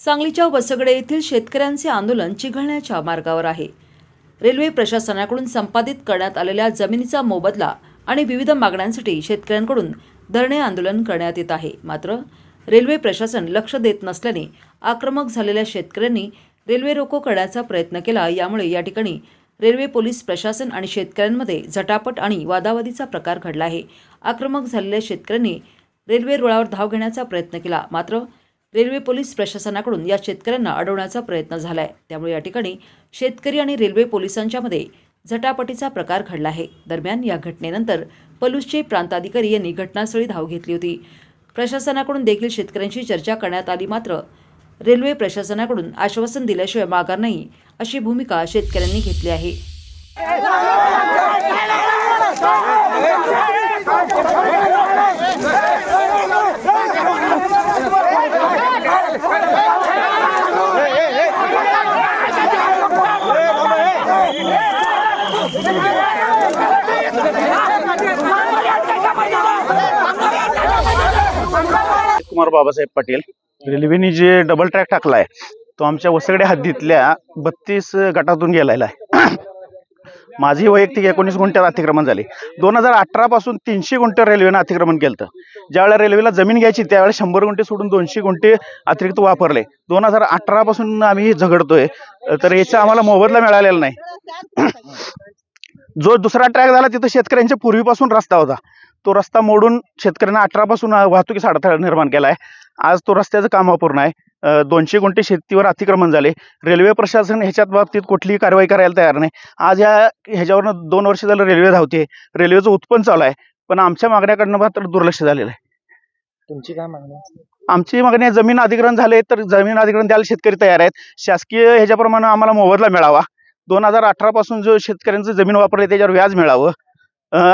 सांगलीच्या वसगडे येथील शेतकऱ्यांचे आंदोलन चिघळण्याच्या मार्गावर आहे। रेल्वे प्रशासनाकडून संपादित करण्यात आलेल्या जमिनीचा मोबदला आणि विविध मागण्यांसाठी शेतकऱ्यांकडून धरणे आंदोलन करण्यात येत आहे। मात्र रेल्वे प्रशासन लक्ष देत नसल्याने आक्रमक झालेल्या शेतकऱ्यांनी रेल्वे रोको करण्याचा प्रयत्न केला। यामुळे या ठिकाणी रेल्वे पोलीस प्रशासन आणि शेतकऱ्यांमध्ये झटापट आणि वादावादीचा प्रकार घडला आहे। आक्रमक झालेल्या शेतकऱ्यांनी रेल्वे रुळावर धाव घेण्याचा प्रयत्न केला, मात्र रेल्वे पोलीस प्रशासनाकडून या शेतकऱ्यांना अडवण्याचा प्रयत्न झालाय। त्यामुळे या ठिकाणी शेतकरी आणि रेल्वे पोलिसांच्यामध्ये झटापटीचा प्रकार घडला आहे। दरम्यान या घटनेनंतर पलूसचे प्रांताधिकारी यांनी घटनास्थळी धाव घेतली होती। प्रशासनाकडून देखील शेतकऱ्यांशी चर्चा करण्यात आली, मात्र रेल्वे प्रशासनाकडून आश्वासन दिल्याशिवाय माघार नाही अशी भूमिका शेतकऱ्यांनी घेतली आहे। कुमार बाबासाहेब पाटील, रेल्वेने जे डबल ट्रॅक टाकलाय तो आमच्या वसगडे हद्दीतल्या 32 गटातून गेलेला आहे। माझी वैयक्तिक 19 गुंठ्यात अतिक्रमण झाले। 2018 पासून 300 गुंठे रेल्वेनं अतिक्रमण केलं। ज्यावेळेला रेल्वेला जमीन घ्यायची त्यावेळेला 100 गुंठे सोडून 200 गुंठे अतिरिक्त वापरले। 2018 पासून आम्ही झगडतोय, तर याचा आम्हाला मोबदला मिळालेला नाही। जो दुसरा ट्रॅक झाला तिथं शेतकऱ्यांच्या पूर्वीपासून रस्ता होता, तो रस्ता मोडून शेतकऱ्यांना 18 पासून वाहतुकीचा अडथळा निर्माण केला आहे। आज तो रस्त्याचं काम अपूर्ण आहे। 200 गुंठे शेतीवर अतिक्रमण झाले। रेल्वे प्रशासन ह्याच्यात बाबतीत कुठलीही कारवाई करायला तयार नाही। आज ह्याच्यावरनं 2 वर्ष झालं रेल्वे धावते, रेल्वेचं उत्पन्न चालू आहे, पण आमच्या मागण्याकडनं मात्र दुर्लक्ष झालेलं आहे। तुमची काय मागणी आहे? आमची मागणी आहे, जमीन अधिग्रहण झाले तर जमीन अधिग्रहण द्यायला शेतकरी तयार आहेत। शासकीय ह्याच्याप्रमाणे आम्हाला मोबदला मिळावा। 2018 पासून जो शेतकऱ्यांचं जमीन वापरले त्याच्यावर व्याज मिळावं।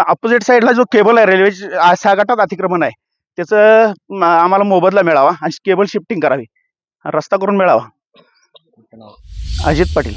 अपोजिट साईडला जो केबल आहे रेल्वे 6 गटात अतिक्रमण आहे, त्याचं आम्हाला मोबदला मिळावा आणि केबल शिफ्टिंग करावी, रस्ता करून मिळावा। अजित पाटील।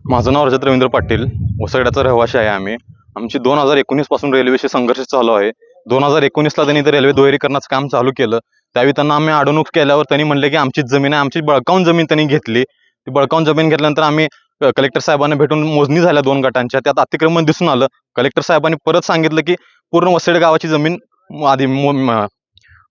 माझं नाव रजत रवींद्र पाटील, वसगड्याचा रहिवासी आहे आम्ही। आमची 2019 पासून रेल्वेशी संघर्ष चालू आहे। 2019ला त्यांनी ते रेल्वे दुहेरीकरणाचं काम चालू केलं। त्यावेळी त्यांना आम्ही अडवणूक केल्यावर त्यांनी म्हणले की आमची जमीन आहे, आमची बळकावून जमीन त्यांनी घेतली। ती बळकावून जमीन घेतल्यानंतर आम्ही कलेक्टर साहेबांना भेटून मोजणी झाल्या 2 गटांच्या, त्यात अतिक्रमण दिसून आलं। कलेक्टर साहेबांनी परत सांगितलं की पूर्ण वसगडे गावाची जमीन आधी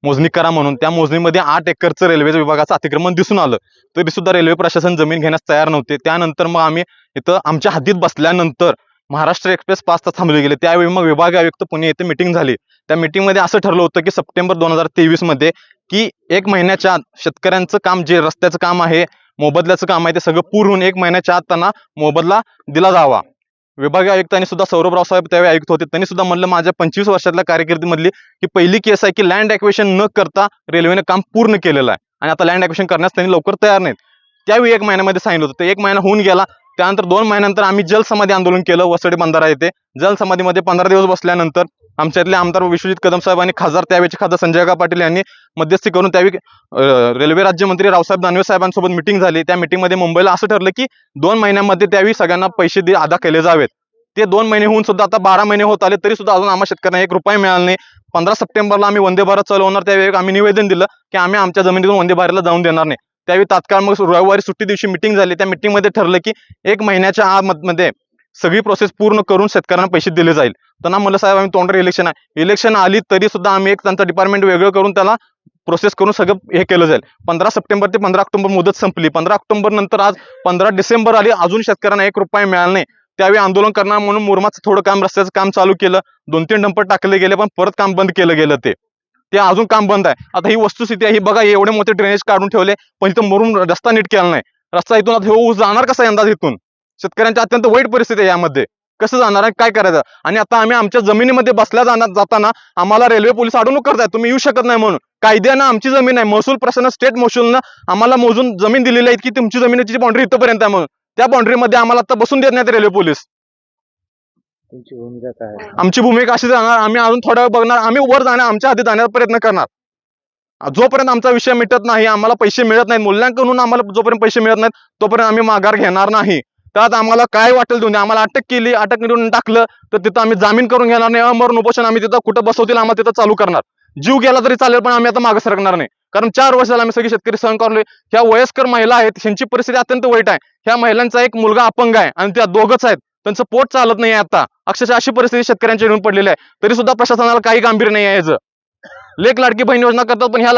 मोजणी करा म्हणून। त्या मोजणीमध्ये 8 एकरचं रेल्वे विभागाचं अतिक्रमण दिसून आलं, तरी सुद्धा रेल्वे प्रशासन जमीन घेण्यास तयार नव्हते। त्यानंतर मग आम्ही इथं आमच्या हद्दीत बसल्यानंतर महाराष्ट्र एक्सप्रेस 5 तास थांबले गेले। त्यावेळी मग विभाग आयुक्त पुणे येथे मीटिंग झाली। त्या मीटिंगमध्ये असं ठरलं होतं की सप्टेंबर 2023 मध्ये की 1 महिन्याच्या आत शेतकऱ्यांचं काम, जे रस्त्याचं काम आहे, मोबदल्याचं काम आहे, ते सगळं पूर्ण होऊन 1 महिन्याच्या आत त्यांना मोबदला दिला जावा। विभागीय आयुक्तांनी सुद्धा, सौरभराव साहेब त्यावेळी आयुक्त होते, त्यांनी सुद्धा म्हणलं माझ्या 25 वर्षातल्या कारकिर्दीमधली की पहिली केस आहे की लँड ॲक्विजिशन न करता रेल्वेने काम पूर्ण केलेलं आहे आणि आता लँड ॲक्विजिशन करण्यास त्यांनी लवकर तयार नाहीत। त्यावेळी 1 महिन्यामध्ये सांगितलं होतं, ते 1 महिना होऊन गेला। त्यानंतर 2 महिन्यानंतर आम्ही जलसमाधी आंदोलन केलं वसगडे बंधारा येथे। जलसमाधीमध्ये 15 दिवस बसल्यानंतर आमच्यातले आमदार विश्वजित कदम साहेब आणि त्यावेळेचे खासदार संजय काका पाटील यांनी मध्यस्थी करून त्यावेळी रेल्वे राज्यमंत्री रावसाहेब दानवे साहेबांसोबत मीटिंग झाली। त्या मीटिंगमध्ये मुंबईला असं ठरलं की 2 महिन्यामध्ये त्यावेळी सगळ्यांना पैसे अदा केले जावेत। ते 2 महिने होऊन सुद्धा आता 12 महिने होत आले, तरी सुद्धा अजून आम्हाला शेतकऱ्यांना 1 रुपया मिळाला नाही। 15 सप्टेंबरला आम्ही वंदे भारत चालवणार, त्यावेळी आम्ही निवेदन दिलं की आम्ही आमच्या जमिनीतून वंदे भारतला जाऊन देणार नाही। त्यावेळी तात्काळ मग रविवारी सुट्टी दिवशी मीटिंग झाली। त्या मीटिंगमध्ये ठरलं की 1 महिन्याच्या आतमध्ये सगळी प्रोसेस पूर्ण करून शेतकऱ्यांना पैसे दिले जाईल। त्यांना म्हणलं साहेब आम्ही तोंडावर इलेक्शन आली तरी सुद्धा आम्ही एक त्यांचं डिपार्टमेंट वेगळं करून त्याला प्रोसेस करून सगळं हे केलं जाईल। 15 सप्टेंबर ते 15 ऑक्टोबर मुदत संपली। 15 ऑक्टोबर नंतर आज 15 डिसेंबर आली, अजून शेतकऱ्यांना 1 रुपया मिळाला नाही। त्यावेळी आंदोलन करणार म्हणून मुरमाचं थोडं काम, रस्त्याचं काम चालू केलं। 2-3 डंपर टाकले गेले, पण परत काम बंद केलं गेलं। ते अजून काम बंद आहे। आता ही वस्तुस्थिती आहे, ही बघा, एवढे मोठे ड्रेनेज काढून ठेवले, पण इथं मुरुम रस्ता नीट केला नाही। रस्ता इथून आता ऊस जाणार कसा यंदा इथून? शेतकऱ्यांची अत्यंत वाईट परिस्थिती आहे यामध्ये, कसं जाणार आहे, काय करायचं? आणि आता आम्ही आमच्या जमिनीमध्ये जाताना आम्हाला रेल्वे पोलीस अडवणूक करताय, तुम्ही येऊ शकत नाही म्हणून। कायद्यानं आमची जमीन आहे, महसूल प्रशासन, स्टेट महसूलनं आम्हाला मोजून जमीन दिलेली आहे की तुमची जमिनीची बाउंड्री इथपर्यंत आहे म्हणून। त्या बाउंड्रीमध्ये आम्हाला आता बसून देत नाहीत रेल्वे पोलीस। तुमची भूमिका काय आहे? आमची भूमिका अशी जाणार, आम्ही अजून थोडा वेळ बघणार, आम्ही वर जाणार, आमच्या हाती जाण्याचा प्रयत्न करणार। जोपर्यंत आमचा विषय मिटत नाही, आम्हाला पैसे मिळत नाहीत, मूल्यांकन आम्हाला जोपर्यंत पैसे मिळत नाहीत तोपर्यंत आम्ही माघार घेणार नाही। त्यात आम्हाला काय वाटेल देऊन, आम्हाला अटक केली, अटक करून टाकलं तर तिथं आम्ही जामीन करून घेणार नाही। अमरण उपोषण आम्ही तिथं कुठं बसवतील आम्हाला तिथं चालू करणार। जीव गेला तरी चालेल, पण आम्ही आता मागे सरकणार नाही. कारण 4 वर्ष झालं आम्ही सगळे शेतकरी सहन करलोय. ह्या वयस्कर महिला आहेत, ह्यांची परिस्थिती अत्यंत वाईट आहे. ह्या महिलांचा एक मुलगा अपंग आहे आणि त्या दोघंच आहेत. त्यांचं पोट चालत नाही आता. अक्षरशः अशी परिस्थिती शेतकऱ्यांची येऊन पडलेली आहे. तरी सुद्धा प्रशासनाला काही गांभीर्य नाही आहे याचं. लेक लाडकी बहीण योजना करतात, पण ह्या